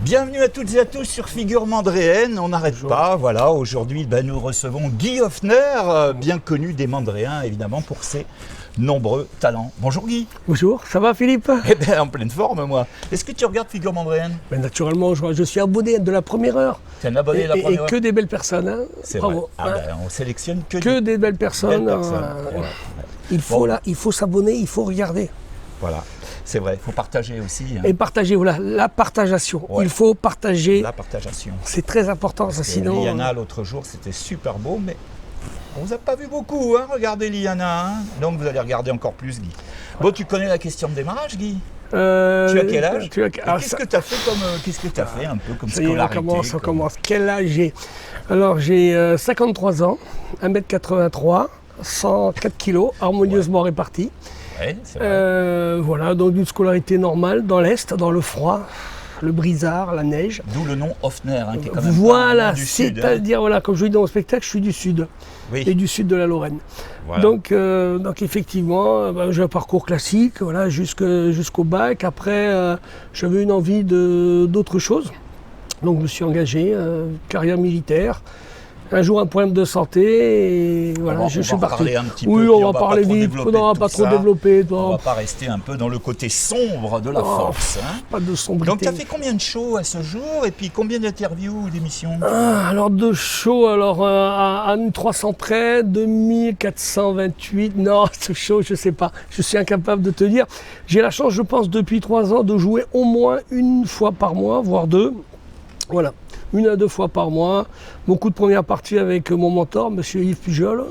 Bienvenue à toutes et à tous sur Figure Mandréenne. On n'arrête pas, voilà, aujourd'hui nous recevons Guy Hoffner, bien connu des Mandréens évidemment pour ses nombreux talents. Bonjour Guy. Bonjour, ça va Philippe? Eh bien en pleine forme moi. Est-ce que tu regardes Figure Mandréenne? Naturellement, je suis abonné de la première heure. Tu es un abonné de la première heure? Et que des belles personnes, hein. C'est bravo. vrai. On sélectionne que des belles personnes. Voilà. Il faut s'abonner, il faut regarder. Voilà, c'est vrai, il faut partager aussi. Hein. Et partager, voilà, la partageation. Ouais. Il faut partager. La partageation. C'est très important, parce ça, sinon. Liana, l'autre jour, c'était super beau, mais on vous a pas vu beaucoup, hein. Regardez Liana, hein. Donc vous allez regarder encore plus, Guy. Bon, tu connais la question de démarrage, Guy? Tu as quel âge? Qu'est-ce que tu as fait un peu comme scolarité? On commence. Quel âge j'ai? Alors, j'ai 53 ans, 1m83, 104 kg, harmonieusement répartis. Ouais, c'est vrai. Voilà, donc une scolarité normale dans l'Est, dans le froid, le brisard, la neige. D'où le nom Hoffner, hein, qui est quand même voilà, du sud. C'est-à-dire, voilà, comme je dis dans mon spectacle, je suis du sud. Oui. Et du sud de la Lorraine. Voilà. Donc effectivement, j'ai un parcours classique, voilà, jusqu'au bac. Après, j'avais une envie d'autre chose. Donc je me suis engagé, carrière militaire. Un jour, un problème de santé, et voilà, je suis parti. Oui, on va parler vite, on n'aura pas trop développé. On ne va pas rester un peu dans le côté sombre de la force. Hein. Pas de sombrité. Donc, tu as fait combien de shows à ce jour et puis combien d'interviews ou d'émissions? Alors, de shows, à 1300 près, 2428. Non, ce show, je ne sais pas. Je suis incapable de te dire. J'ai la chance, je pense, depuis 3 ans, de jouer au moins une fois par mois, voire 2. Voilà. 1 à 2 fois par mois, beaucoup de premières parties avec mon mentor, monsieur Yves Pujol.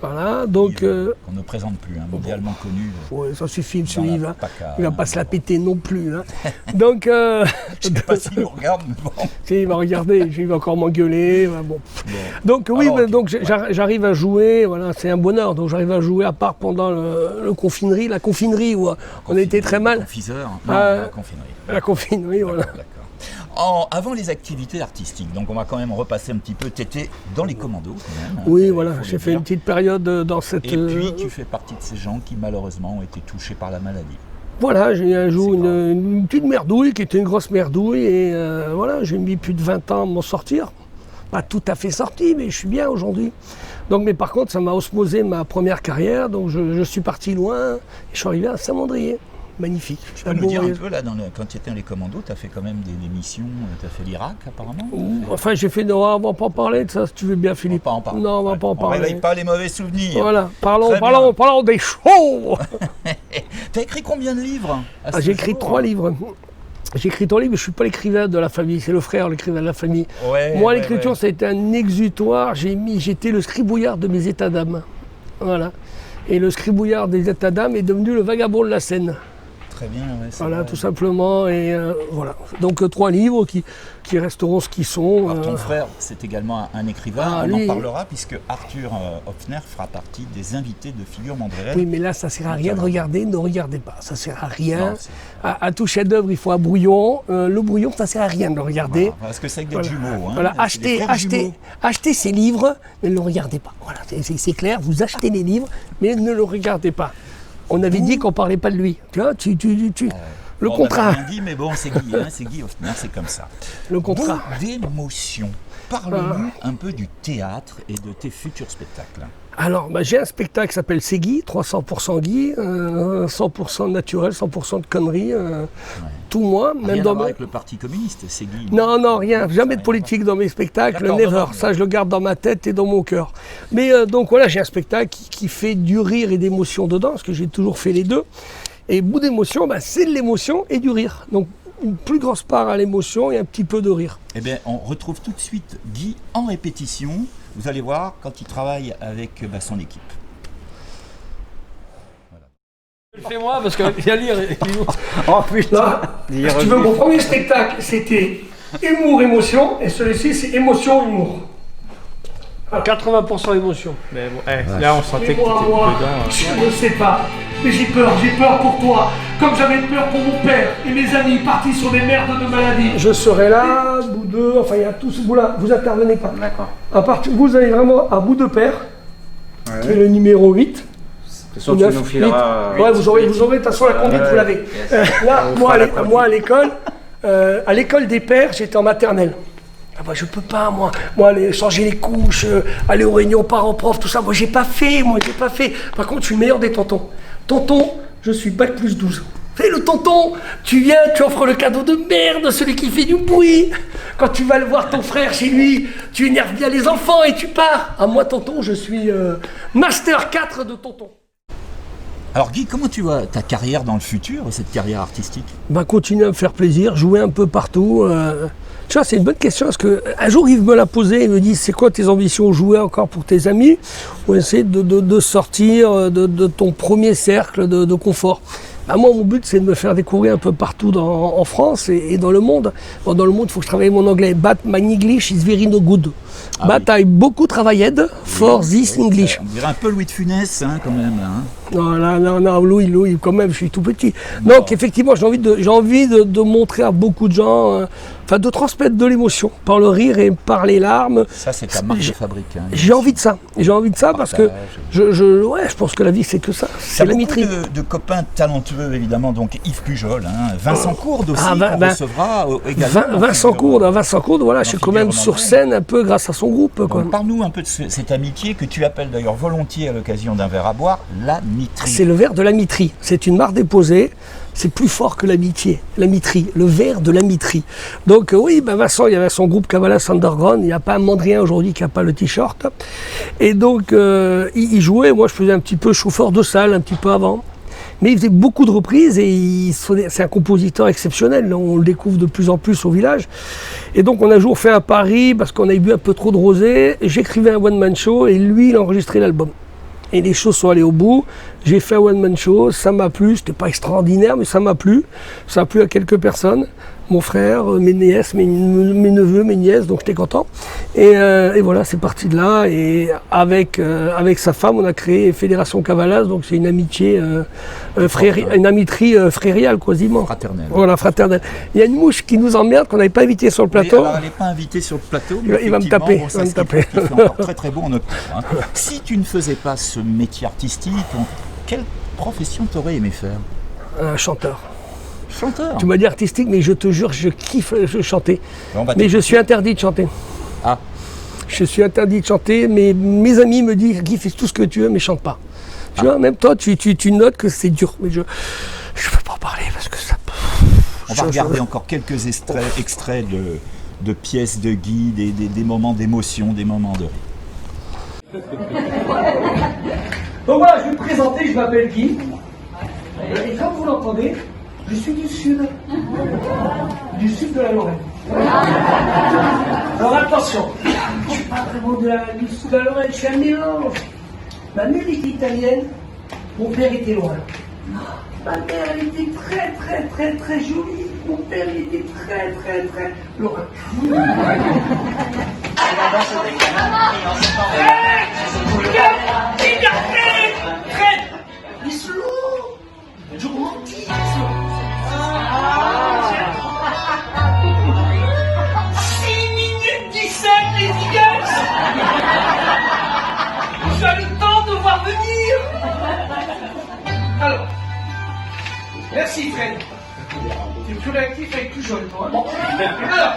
Voilà, donc... On ne présente plus, hein, mondialement connu. Oui, ça suffit, monsieur Yves. Hein. Il ne va pas se la péter non plus. Hein. Donc... je ne sais pas s'il nous regarde, mais bon... Si, il va regarder, il va encore m'engueuler. Bon. Donc oui, alors, donc, j'arrive à jouer, voilà, c'est un bonheur. Donc j'arrive à jouer, à part pendant la confinerie où on était très mal. Confiseur, non, la confinerie. La confinerie, voilà. Avant les activités artistiques, donc on va quand même repasser un petit peu, tu étais dans les commandos quand même. Oui, voilà, j'ai fait une petite période dans cette... Et puis tu fais partie de ces gens qui malheureusement ont été touchés par la maladie. Voilà, j'ai eu un jour une petite merdouille qui était une grosse merdouille et voilà, j'ai mis plus de 20 ans à m'en sortir. Pas tout à fait sorti, mais je suis bien aujourd'hui. Donc, mais par contre, ça m'a osmosé ma première carrière, donc je suis parti loin et je suis arrivé à Saint-Mandrier. Magnifique. Tu peux nous dire un peu, là, quand tu étais dans les commandos, tu as fait quand même des missions, tu as fait l'Irak apparemment? Enfin, j'ai fait... Non, on va pas en parler de ça, si tu veux bien, Philippe. On va pas en parler. Non, on va pas en parler. On réveille pas les mauvais souvenirs. Voilà, parlons des shows. Tu as écrit combien de livres? J'ai écrit 3 livres. J'ai écrit 3 livres, mais je ne suis pas l'écrivain de la famille, c'est le frère l'écrivain de la famille. Moi, l'écriture, ça a été un exutoire. J'étais le scribouillard de mes états d'âme. Voilà. Et le scribouillard des états d'âme est devenu le vagabond de la Seine. Très bien, ouais, voilà, tout simplement. Et voilà. Donc 3 livres qui resteront ce qu'ils sont. Alors, ton frère, c'est également un écrivain. On en parlera puisque Arthur Hoffner fera partie des invités de Figure Mandréenne. Oui, mais là, ça ne sert à rien de regarder. Ne regardez pas. Ça ne sert à rien. À tout chef-d'œuvre, il faut un brouillon. Le brouillon, ça ne sert à rien de le regarder. Voilà, parce que c'est avec des jumeaux. Hein, voilà, achetez ces livres, mais ne le regardez pas. Voilà, c'est clair. Vous achetez les livres, mais ne le regardez pas. On avait dit qu'on ne parlait pas de lui. Tu vois, le contrat. On n'a rien dit, mais bon, c'est Guy, hein, c'est Guy Hoffner, c'est comme ça. Le contrat. D'émotion. Parle-nous un peu du théâtre et de tes futurs spectacles. Alors, j'ai un spectacle qui s'appelle C'est Guy, 300% Guy, 100% naturel, 100% de conneries, tout moi. Rien à voir avec le Parti communiste, c'est Guy. Non, rien, jamais de politique dans mes spectacles, never. Ça, je le garde dans ma tête et dans mon cœur. Mais donc voilà, j'ai un spectacle qui fait du rire et d'émotion dedans, parce que j'ai toujours fait les deux. Et bout d'émotion, c'est de l'émotion et du rire. Donc, une plus grosse part à l'émotion et un petit peu de rire. Eh bien, on retrouve tout de suite Guy en répétition. Vous allez voir quand il travaille avec son équipe. Voilà. Fais-moi parce qu'il y a lire. Oh putain. Si tu veux, mon premier spectacle, c'était humour, émotion. Et celui-ci, c'est émotion, humour. 80% émotion. Mais bon, là, on sentait que tu étais dedans. Je ne sais pas. Mais j'ai peur pour toi, comme j'avais peur pour mon père et mes amis partis sur des merdes de maladie. Je serai là, bout de, enfin il y a tout ce bout-là, vous intervenez pas. D'accord. À partir, vous allez vraiment à bout de père, qui est le numéro 8. Tu nous fileras. Ouais, vous aurez de toute façon la conduite, vous l'avez. Là, moi à l'école, À l'école des pères, j'étais en maternelle. Ah bah, je peux pas, moi aller changer les couches, aller aux réunions parents-prof, tout ça, moi j'ai pas fait. Par contre, je suis le meilleur des tontons. Tonton, je suis bac plus 12. Fais le tonton, tu viens, tu offres le cadeau de merde, celui qui fait du bruit. Quand tu vas le voir ton frère chez lui, tu énerves bien les enfants et tu pars. Ah moi tonton, je suis master 4 de tonton. Alors Guy, comment tu vois ta carrière dans le futur, cette carrière artistique? Continuer à me faire plaisir, jouer un peu partout. Tu vois, c'est une bonne question parce qu'un jour Yves me l'a posé, il me dit c'est quoi tes ambitions, jouer encore pour tes amis ou essayer de sortir de ton premier cercle de confort. Moi, mon but, c'est de me faire découvrir un peu partout en France et dans le monde. Bon, dans le monde, il faut que je travaille mon anglais. But my English is very no good. But I beaucoup travailled for this English. On dirait un peu Louis de Funès, hein, quand même. Hein. Non, Louis, quand même, je suis tout petit. Donc, effectivement, j'ai envie de montrer à beaucoup de gens, de transmettre de l'émotion par le rire et par les larmes. Ça, c'est ta marque de fabrique. Hein, j'ai envie de ça. Parce que je pense que la vie, c'est que ça. C'est la beaucoup de copains talentueux, évidemment. Donc, Yves Pujol, hein, Vincent Courde aussi, qu'on recevra également. Vincent Courde, voilà, je suis quand même sur scène un peu grâce à son groupe. Parle-nous un peu de cette amitié que tu appelles d'ailleurs volontiers à l'occasion d'un verre à boire, l'amitié. C'est le verre de l'amitié. C'est une marque déposée. C'est plus fort que l'amitié, l'amitié, le verre de l'amitié. Donc oui, Vincent, il y avait son groupe Cavalas Underground, il n'y a pas un Mandrien aujourd'hui qui n'a pas le t-shirt. Et donc il jouait, moi je faisais un petit peu chauffeur de salle, un petit peu avant. Mais il faisait beaucoup de reprises et c'est un compositeur exceptionnel, on le découvre de plus en plus au village. Et donc on a un jour fait à Paris parce qu'on avait bu un peu trop de rosé, j'écrivais un one-man show et lui il a enregistré l'album. Et les choses sont allées au bout. J'ai fait un one-man show, ça m'a plu, c'était pas extraordinaire, mais ça m'a plu. Ça a plu à quelques personnes, mon frère, mes nièces, mes neveux, mes nièces, donc j'étais content. Et voilà, c'est parti de là. Et avec sa femme, on a créé Fédération Cavalas, donc c'est une amitié, une amitié frériale quasiment. Fraternelle. Voilà, fraternelle. Il y a une mouche qui nous emmerde, qu'on n'avait pas invitée sur le plateau. Oui, alors elle n'est pas invitée sur le plateau, mais il va me taper. Bon, ça, il fait encore très très bon en octobre. Hein. Si tu ne faisais pas ce métier artistique, quelle profession t'aurais aimé faire? Chanteur. Chanteur. Tu m'as dit artistique, mais je te jure, je kiffe chanter. Mais je suis interdit de chanter. Ah. Je suis interdit de chanter, mais mes amis me disent Guy, fais tout ce que tu veux, mais chante pas. Tu vois, même toi, tu notes que c'est dur, mais je peux pas en parler parce que ça. On va regarder encore quelques extraits de pièces de Guy, des moments d'émotion, des moments de rire. Donc voilà, je vais me présenter, je m'appelle Guy. Et comme vous l'entendez, je suis du sud de la Lorraine. Alors attention, je ne suis pas vraiment du sud de la Lorraine, je suis un mélange. Ma mère était italienne, mon père était lorrain. Ma mère, elle était très très très très jolie, mon père il était très très très lorrain. Les slow, du romantisme. 6 minutes 17 les Eagles. Tu as le temps de voir venir. Alors, merci Fred. Tu es plus réactif avec plus jeune toi. Bon. Alors,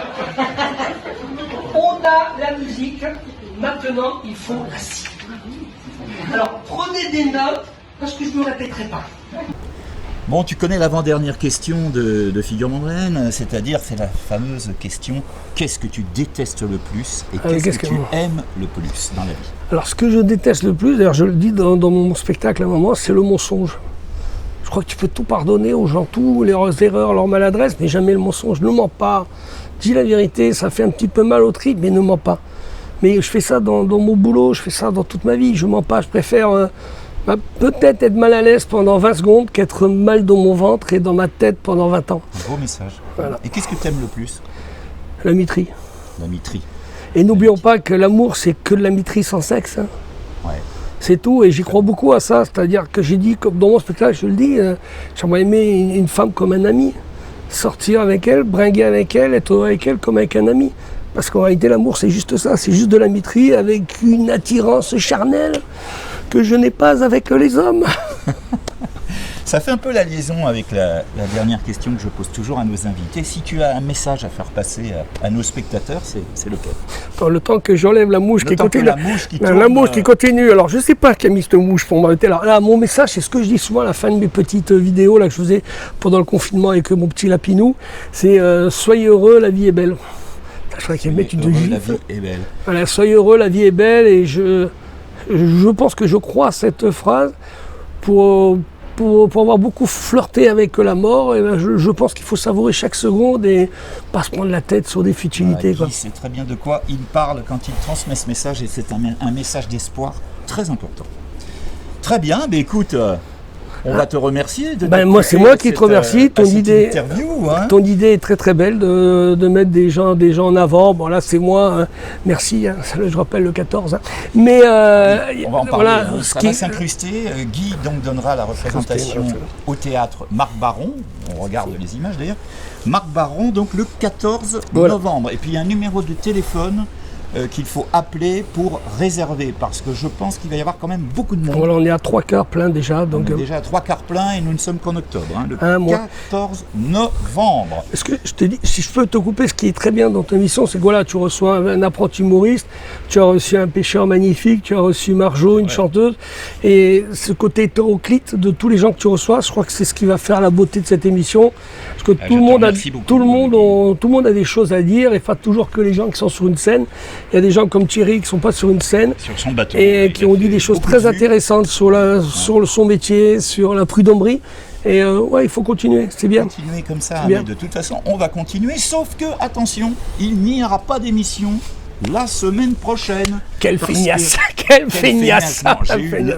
on a la musique, maintenant il faut la citer. Alors prenez des notes parce que je ne me répéterai pas. Bon, tu connais l'avant-dernière question de Figure Mandrienne, c'est-à-dire c'est la fameuse question qu'est-ce que tu détestes le plus et qu'est-ce que tu aimes le plus dans la vie? Alors ce que je déteste le plus, d'ailleurs je le dis dans mon spectacle à un moment, c'est le mensonge. Je crois que tu peux tout pardonner aux gens, tous leurs erreurs, leurs maladresses, mais jamais le mensonge. Ne mens pas, dis la vérité, ça fait un petit peu mal au trip, mais ne mens pas. Mais je fais ça dans mon boulot, je fais ça dans toute ma vie, je mens pas, je préfère peut-être être mal à l'aise pendant 20 secondes qu'être mal dans mon ventre et dans ma tête pendant 20 ans. Un beau message. Voilà. Et qu'est-ce que tu aimes le plus? L'amitié. L'amitié. Et n'oublions pas que l'amour, c'est que de l'amitié sans sexe. Hein. Ouais. C'est tout, et j'y crois beaucoup à ça. C'est-à-dire que j'ai dit, comme dans mon spectacle, je le dis, j'aimerais aimer une femme comme un ami. Sortir avec elle, bringuer avec elle, être heureux avec elle comme avec un ami. Parce qu'en réalité, l'amour, c'est juste ça. C'est juste de l'amitié avec une attirance charnelle que je n'ai pas avec les hommes. Ça fait un peu la liaison avec la dernière question que je pose toujours à nos invités. Si tu as un message à faire passer à nos spectateurs, c'est lequel? Le temps que j'enlève la mouche qui continue. La mouche qui tourne, la mouche qui continue. Alors je ne sais pas qui a mis cette mouche pour m'arrêter là. Là, mon message, c'est ce que je dis souvent à la fin de mes petites vidéos là, que je faisais pendant le confinement avec mon petit lapinou. C'est soyez heureux, la vie est belle. Je crois qu'il y a mettre une de la vie est belle. Voilà, soyez heureux, la vie est belle. Et je pense que je crois à cette phrase pour avoir beaucoup flirté avec la mort. Et ben je pense qu'il faut savourer chaque seconde et pas se prendre la tête sur des futilités. Il sait très bien de quoi il parle quand il transmet ce message et c'est un message d'espoir très important. Très bien, mais écoute, on va te remercier. Moi, c'est moi qui te remercie. Ton idée est très très belle de mettre des gens en avant. Bon là, c'est moi. Merci. Je rappelle le 14. Mais on va en parler. Ça va s'incruster. Guy donc donnera la représentation au théâtre Marc Baron. On regarde les images d'ailleurs. Marc Baron donc le 14 novembre. Et puis il y a un numéro de téléphone qu'il faut appeler pour réserver, parce que je pense qu'il va y avoir quand même beaucoup de monde. Voilà, on est à 3/4 plein déjà. Donc on est déjà à 3/4 plein et nous ne sommes qu'en octobre, le 14 novembre. Est-ce que je te dis, si je peux te couper, ce qui est très bien dans ton émission, c'est que voilà, tu reçois un apprenti humoriste, tu as reçu un pêcheur magnifique, tu as reçu Marjo, une chanteuse, et ce côté hétéroclite de tous les gens que tu reçois, je crois que c'est ce qui va faire la beauté de cette émission, parce que tout le monde a des choses à dire, et pas toujours que les gens qui sont sur une scène. Il y a des gens comme Thierry qui ne sont pas sur une scène sur son bateau, et qui ont dit des choses très intéressantes sur son métier, sur la prud'hommerie. Et il faut continuer, c'est bien. Continuer comme ça, mais de toute façon, on va continuer. Sauf que, attention, il n'y aura pas d'émission la semaine prochaine. Quelle feignasse! Quelle feignasse!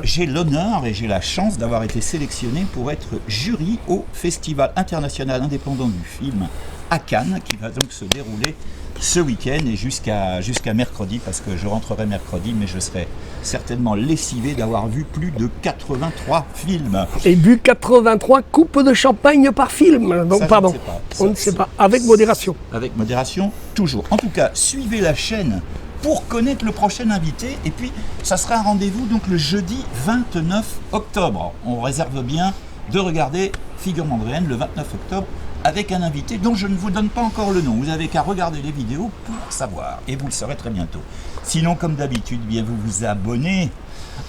J'ai l'honneur et j'ai la chance d'avoir été sélectionné pour être jury au Festival international indépendant du film à Cannes, qui va donc se dérouler ce week-end et jusqu'à mercredi, parce que je rentrerai mercredi, mais je serai certainement lessivé d'avoir vu plus de 83 films. Et bu 83 coupes de champagne par film. Donc, pardon, on ne sait pas. Avec modération. Avec modération, toujours. En tout cas, suivez la chaîne pour connaître le prochain invité. Et puis, ça sera un rendez-vous donc le jeudi 29 octobre. On réserve bien de regarder Figure Mandrienne le 29 octobre. Avec un invité dont je ne vous donne pas encore le nom. Vous n'avez qu'à regarder les vidéos pour savoir. Et vous le saurez très bientôt. Sinon, comme d'habitude, bien vous vous abonnez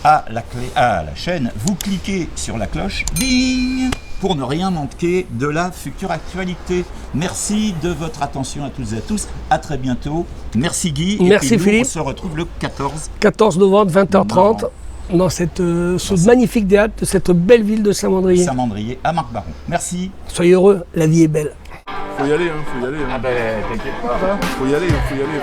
à la chaîne. Vous cliquez sur la cloche. Bing, pour ne rien manquer de la future actualité. Merci de votre attention à toutes et à tous. À très bientôt. Merci Guy. Merci Philippe. On se retrouve le 14 novembre, 20h30. Dans ce magnifique théâtre de cette belle ville de Saint-Mandrier. Saint-Mandrier à Marc Baron. Merci. Soyez heureux, la vie est belle. Faut y aller, faut y aller. Ah ben, t'inquiète pas. Faut y aller, faut y aller.